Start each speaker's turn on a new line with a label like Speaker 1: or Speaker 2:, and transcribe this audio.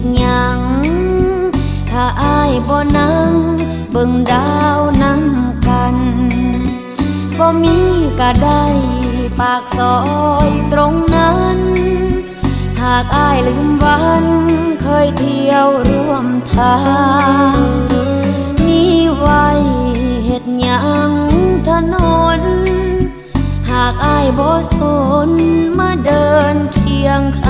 Speaker 1: ดหยังถ้าอายบ่นั่งเบิ่งดาวนำกันบ่มีก็ได้ปากซอยตรงนั้นหากอายลืมวันเคยเที่ยวร่วมทางมีไว้เฮ็ดหยังถนนหากอายบ่สนมาเดินเคียงข้าง